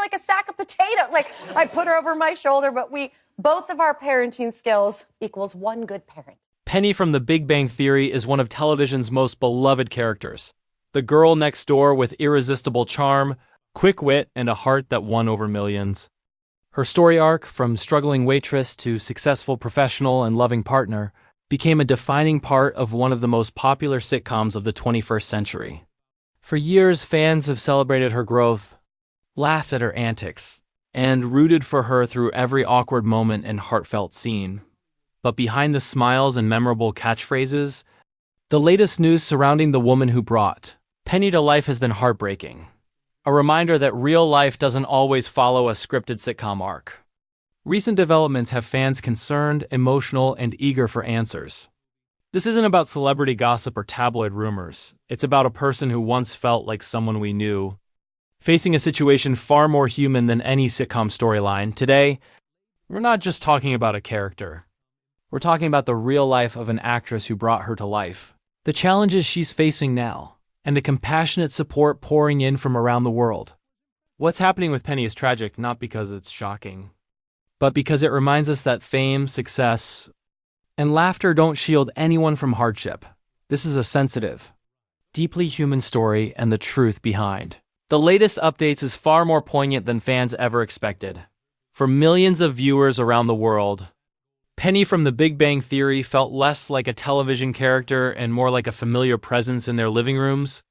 like a sack of potatoes. Like, I put her over my shoulder, but both of our parenting skills equals one good parent. Penny from The Big Bang Theory is one of television's most beloved characters. The girl next door with irresistible charm, quick wit, and a heart that won over millions. Her story arc, from struggling waitress to successful professional and loving partner, became a defining part of one of the most popular sitcoms of the 21st century. For years, fans have celebrated her growth, laughed at her antics, and rooted for her through every awkward moment and heartfelt scene. But behind the smiles and memorable catchphrases, the latest news surrounding the woman who brought Penny to life has been heartbreaking. A reminder that real life doesn't always follow a scripted sitcom arc. Recent developments have fans concerned, emotional, and eager for answers. This isn't about celebrity gossip or tabloid rumors. It's about a person who once felt like someone we knew, facing a situation far more human than any sitcom storyline. Today, we're not just talking about a character. We're talking about the real life of an actress who brought her to life, the challenges she's facing now, and the compassionate support pouring in from around the world. What's happening with Penny is tragic, not because it's shocking, but because it reminds us that fame, success, and laughter don't shield anyone from hardship. This is a sensitive, deeply human story, and the truth behind the latest updates is far more poignant than fans ever expected. For millions of viewers around the world, Penny from The Big Bang Theory felt less like a television character and more like a familiar presence in their living rooms.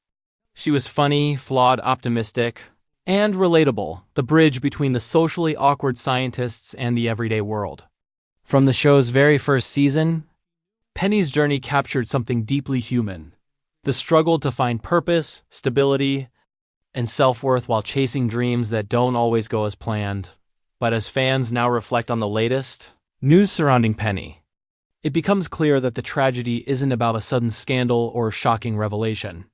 She was funny, flawed, optimistic, and relatable, the bridge between the socially awkward scientists and the everyday world. From the show's very first season, Penny's journey captured something deeply human: the struggle to find purpose, stability, and self-worth while chasing dreams that don't always go as planned. But as fans now reflect on the latest news surrounding Penny, it becomes clear that the tragedy isn't about a sudden scandal or shocking revelation.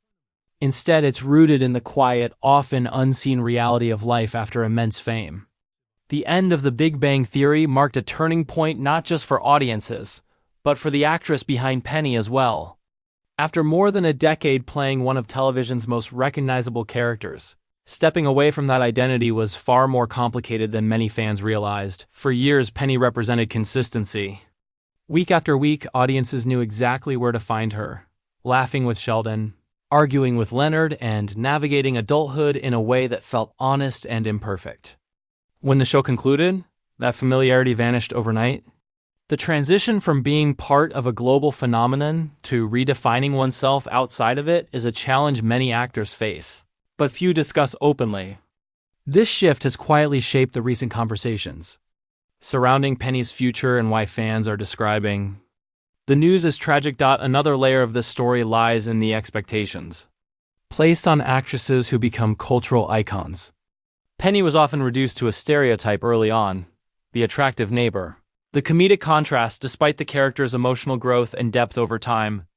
Instead, it's rooted in the quiet, often unseen reality of life after immense fame. The end of The Big Bang Theory marked a turning point not just for audiences, but for the actress behind Penny as well. After more than a decade playing one of television's most recognizable characters, stepping away from that identity was far more complicated than many fans realized. For years, Penny represented consistency. Week after week, audiences knew exactly where to find her, laughing with Sheldon, arguing with Leonard, and navigating adulthood in a way that felt honest and imperfect. When the show concluded, that familiarity vanished overnight. The transition from being part of a global phenomenon to redefining oneself outside of it is a challenge many actors face, but few discuss openly. This shift has quietly shaped the recent conversations surrounding Penny's future and why fans are describing the news as tragic. Another layer of this story lies in the expectations placed on actresses who become cultural icons. Penny was often reduced to a stereotype early on: the attractive neighbor. The comedic contrast, despite the character's emotional growth and depth over time.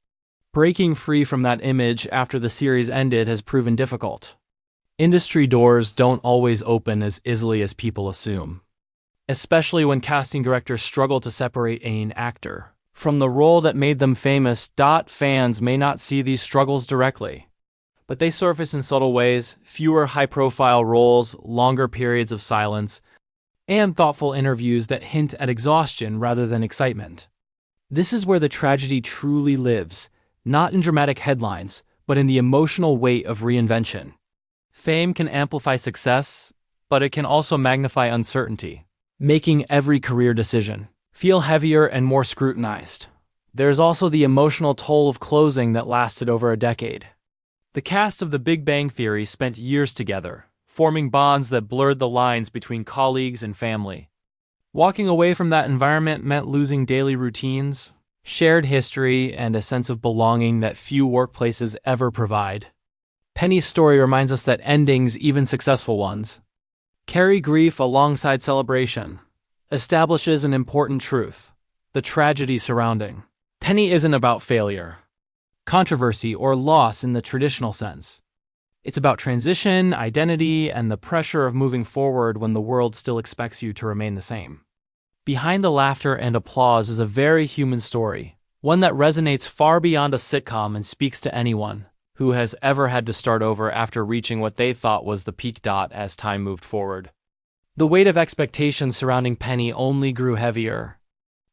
Breaking free from that image after the series ended has proven difficult. Industry doors don't always open as easily as people assume, especially when casting directors struggle to separate an actor from the role that made them famous. Fans may not see these struggles directly, but they surface in subtle ways: fewer high-profile roles, longer periods of silence, and thoughtful interviews that hint at exhaustion rather than excitement. This is where the tragedy truly lives, not in dramatic headlines, but in the emotional weight of reinvention. Fame can amplify success, but it can also magnify uncertainty, making every career decision feel heavier and more scrutinized. There's also the emotional toll of closing that lasted over a decade. The cast of The Big Bang Theory spent years together, forming bonds that blurred the lines between colleagues and family. Walking away from that environment meant losing daily routines, shared history, and a sense of belonging that few workplaces ever provide. Penny's story reminds us that endings, even successful ones, carry grief alongside celebration. Establishes an important truth: the tragedy surrounding Penny isn't about failure, controversy, or loss in the traditional sense. It's about transition, identity, and the pressure of moving forward when the world still expects you to remain the same. Behind the laughter and applause is a very human story, one that resonates far beyond a sitcom and speaks to anyone who has ever had to start over after reaching what they thought was the peak dot as time moved forward. The weight of expectations surrounding Penny only grew heavier.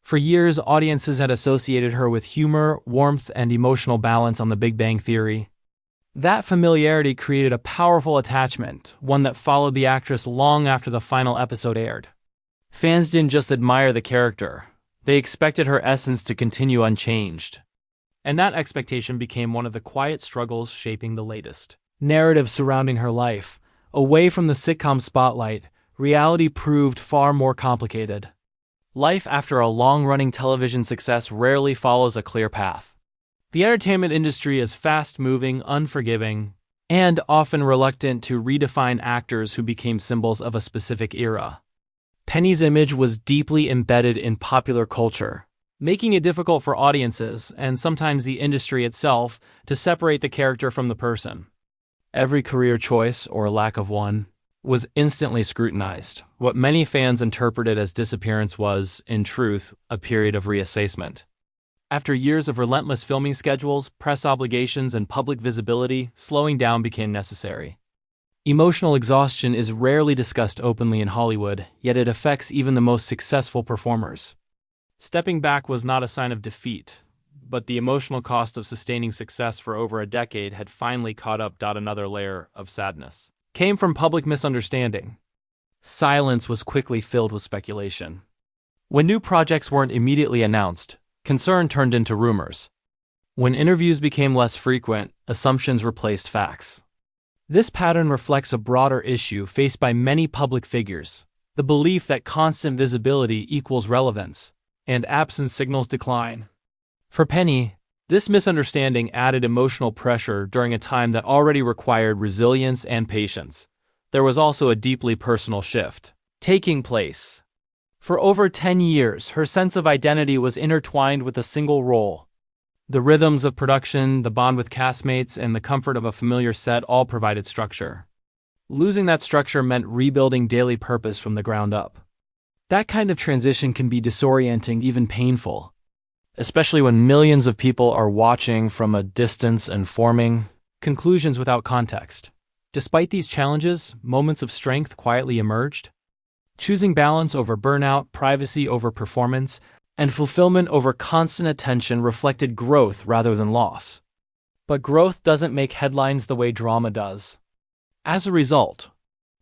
For years, audiences had associated her with humor, warmth, and emotional balance on The Big Bang Theory. That familiarity created a powerful attachment, one that followed the actress long after the final episode aired. Fans didn't just admire the character, they expected her essence to continue unchanged. And that expectation became one of the quiet struggles shaping the latest narrative surrounding her life. Away from the sitcom spotlight, reality proved far more complicated. Life after a long-running television success rarely follows a clear path. The entertainment industry is fast-moving, unforgiving, and often reluctant to redefine actors who became symbols of a specific era. Penny's image was deeply embedded in popular culture, making it difficult for audiences, and sometimes the industry itself, to separate the character from the person. Every career choice, or lack of one, was instantly scrutinized. What many fans interpreted as disappearance was, in truth, a period of reassessment. After years of relentless filming schedules, press obligations, and public visibility, slowing down became necessary. Emotional exhaustion is rarely discussed openly in Hollywood, yet it affects even the most successful performers. Stepping back was not a sign of defeat, but the emotional cost of sustaining success for over a decade had finally caught up. Another layer of sadness came from public misunderstanding. Silence was quickly filled with speculation. When new projects weren't immediately announced, concern turned into rumors. When interviews became less frequent, assumptions replaced facts. This pattern reflects a broader issue faced by many public figures: the belief that constant visibility equals relevance, and absence signals decline. For Penny, this misunderstanding added emotional pressure during a time that already required resilience and patience. There was also a deeply personal shift taking place. For over 10 years, her sense of identity was intertwined with a single role. The rhythms of production, the bond with castmates, and the comfort of a familiar set all provided structure. Losing that structure meant rebuilding daily purpose from the ground up. That kind of transition can be disorienting, even painful, especially when millions of people are watching from a distance and forming conclusions without context. Despite these challenges, moments of strength quietly emerged. Choosing balance over burnout, privacy over performance, and fulfillment over constant attention reflected growth rather than loss. But growth doesn't make headlines the way drama does. As a result,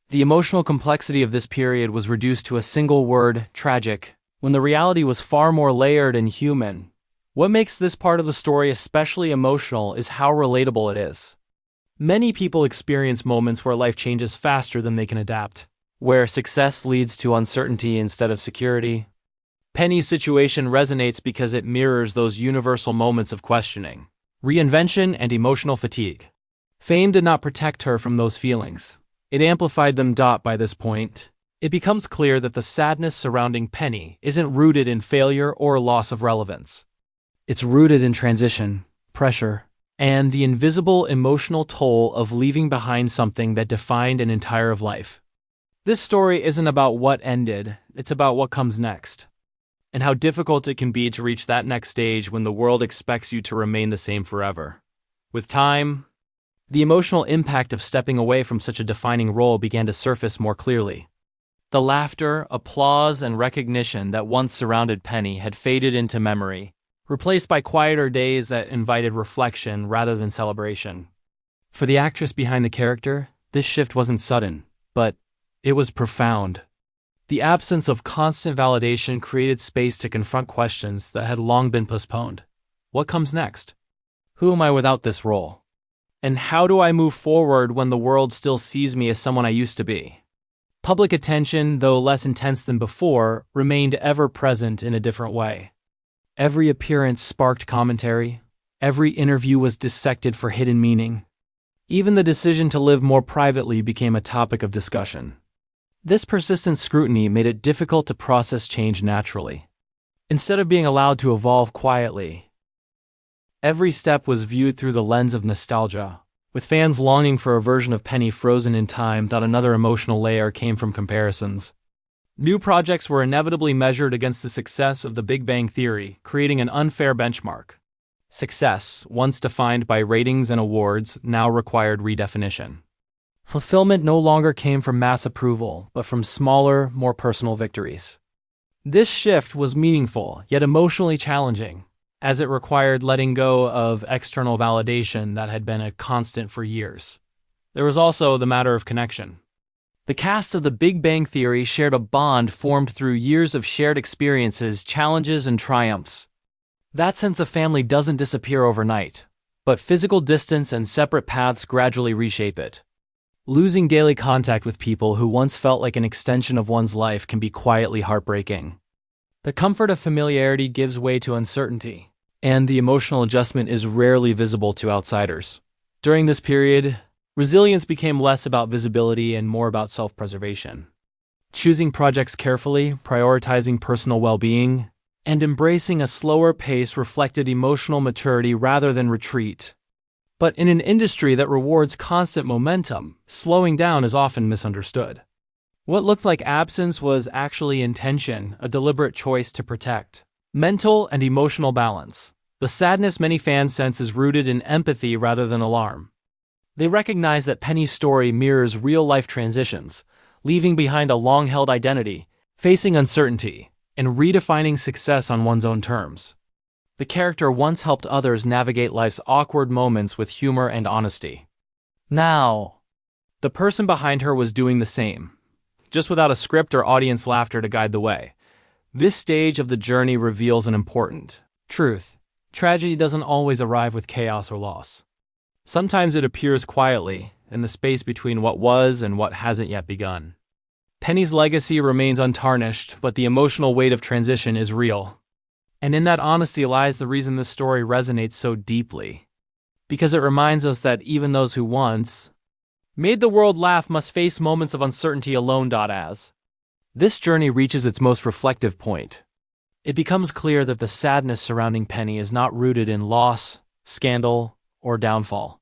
the emotional complexity of this period was reduced to a single word: tragic, when the reality was far more layered and human. What makes this part of the story especially emotional is how relatable it is. Many people experience moments where life changes faster than they can adapt, where success leads to uncertainty instead of security. Penny's situation resonates because it mirrors those universal moments of questioning, reinvention, and emotional fatigue. Fame did not protect her from those feelings. It amplified them. By this point, it becomes clear that the sadness surrounding Penny isn't rooted in failure or loss of relevance. It's rooted in transition, pressure, and the invisible emotional toll of leaving behind something that defined an entire life. This story isn't about what ended, it's about what comes next, and how difficult it can be to reach that next stage when the world expects you to remain the same forever. With time, the emotional impact of stepping away from such a defining role began to surface more clearly. The laughter, applause, and recognition that once surrounded Penny had faded into memory, replaced by quieter days that invited reflection rather than celebration. For the actress behind the character, this shift wasn't sudden, but it was profound. The absence of constant validation created space to confront questions that had long been postponed. What comes next? Who am I without this role? And how do I move forward when the world still sees me as someone I used to be? Public attention, though less intense than before, remained ever present in a different way. Every appearance sparked commentary. Every interview was dissected for hidden meaning. Even the decision to live more privately became a topic of discussion. This persistent scrutiny made it difficult to process change naturally. Instead of being allowed to evolve quietly, every step was viewed through the lens of nostalgia, with fans longing for a version of Penny frozen in time. Another emotional layer came from comparisons. New projects were inevitably measured against the success of The Big Bang Theory, creating an unfair benchmark. Success, once defined by ratings and awards, now required redefinition. Fulfillment no longer came from mass approval, but from smaller, more personal victories. This shift was meaningful, yet emotionally challenging, as it required letting go of external validation that had been a constant for years. There was also the matter of connection. The cast of The Big Bang Theory shared a bond formed through years of shared experiences, challenges, and triumphs. That sense of family doesn't disappear overnight, but physical distance and separate paths gradually reshape it. Losing daily contact with people who once felt like an extension of one's life can be quietly heartbreaking. The comfort of familiarity gives way to uncertainty, and the emotional adjustment is rarely visible to outsiders. During this period, resilience became less about visibility and more about self-preservation. Choosing projects carefully, prioritizing personal well-being, and embracing a slower pace reflected emotional maturity rather than retreat. But in an industry that rewards constant momentum, slowing down is often misunderstood. What looked like absence was actually intention, a deliberate choice to protect mental and emotional balance. The sadness many fans sense is rooted in empathy rather than alarm. They recognize that Penny's story mirrors real-life transitions, leaving behind a long-held identity, facing uncertainty, and redefining success on one's own terms. The character once helped others navigate life's awkward moments with humor and honesty. Now, the person behind her was doing the same, just without a script or audience laughter to guide the way. This stage of the journey reveals an important truth. Tragedy doesn't always arrive with chaos or loss. Sometimes it appears quietly, in the space between what was and what hasn't yet begun. Penny's legacy remains untarnished, but the emotional weight of transition is real. And in that honesty lies the reason this story resonates so deeply. Because it reminds us that even those who once made the world laugh must face moments of uncertainty alone. As this journey reaches its most reflective point, it becomes clear that the sadness surrounding Penny is not rooted in loss, scandal, or downfall.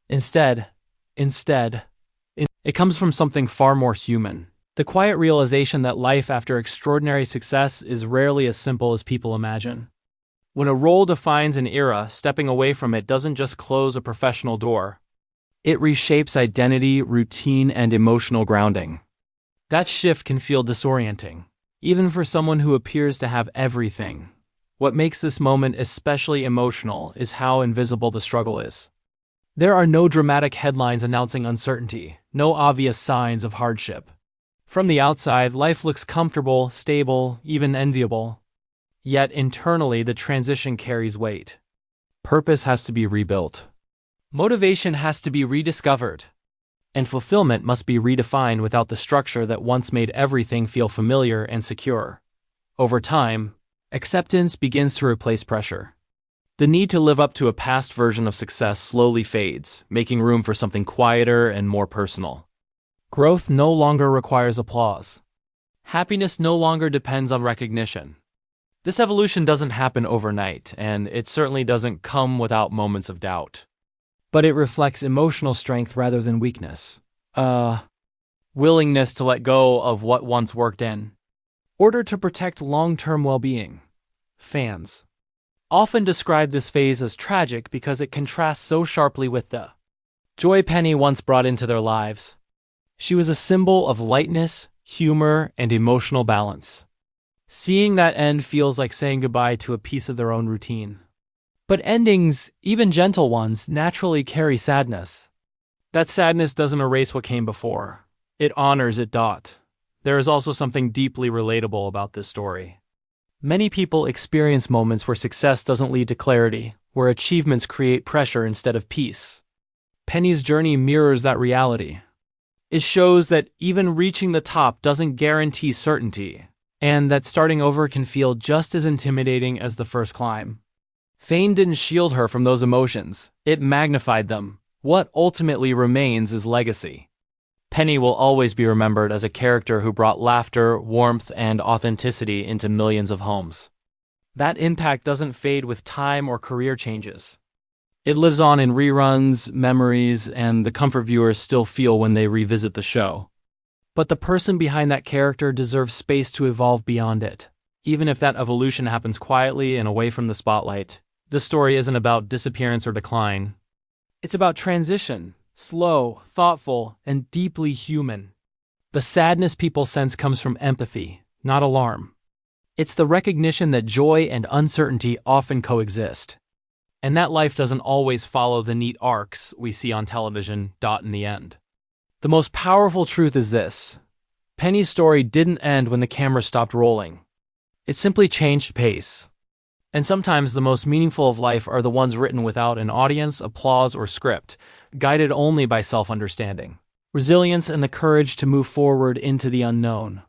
Instead, it comes from something far more human. The quiet realization that life after extraordinary success is rarely as simple as people imagine. When a role defines an era, stepping away from it doesn't just close a professional door. It reshapes identity, routine, and emotional grounding. That shift can feel disorienting, even for someone who appears to have everything. What makes this moment especially emotional is how invisible the struggle is. There are no dramatic headlines announcing uncertainty, no obvious signs of hardship. From the outside, life looks comfortable, stable, even enviable. Yet internally, the transition carries weight. Purpose has to be rebuilt. Motivation has to be rediscovered. And fulfillment must be redefined without the structure that once made everything feel familiar and secure. Over time, acceptance begins to replace pressure. The need to live up to a past version of success slowly fades, making room for something quieter and more personal. Growth no longer requires applause. Happiness no longer depends on recognition. This evolution doesn't happen overnight, and it certainly doesn't come without moments of doubt. But it reflects emotional strength rather than weakness. Willingness to let go of what once worked in order to protect long-term well-being. Fans often describe this phase as tragic because it contrasts so sharply with the joy Penny once brought into their lives. She was a symbol of lightness, humor, and emotional balance. Seeing that end feels like saying goodbye to a piece of their own routine. But endings, even gentle ones, naturally carry sadness. That sadness doesn't erase what came before. It honors it. There is also something deeply relatable about this story. Many people experience moments where success doesn't lead to clarity, where achievements create pressure instead of peace. Penny's journey mirrors that reality. It shows that even reaching the top doesn't guarantee certainty, and that starting over can feel just as intimidating as the first climb. Fame didn't shield her from those emotions, it magnified them. What ultimately remains is legacy. Penny will always be remembered as a character who brought laughter, warmth, and authenticity into millions of homes. That impact doesn't fade with time or career changes. It lives on in reruns, memories, and the comfort viewers still feel when they revisit the show. But the person behind that character deserves space to evolve beyond it. Even if that evolution happens quietly and away from the spotlight, This story isn't about disappearance or decline. It's about transition, slow, thoughtful, and deeply human. The sadness people sense comes from empathy, not alarm. It's the recognition that joy and uncertainty often coexist, and that life doesn't always follow the neat arcs we see on television, in the end. The most powerful truth is this: Penny's story didn't end when the camera stopped rolling. It simply changed pace. And sometimes the most meaningful of life are the ones written without an audience, applause, or script, guided only by self-understanding, resilience, and the courage to move forward into the unknown.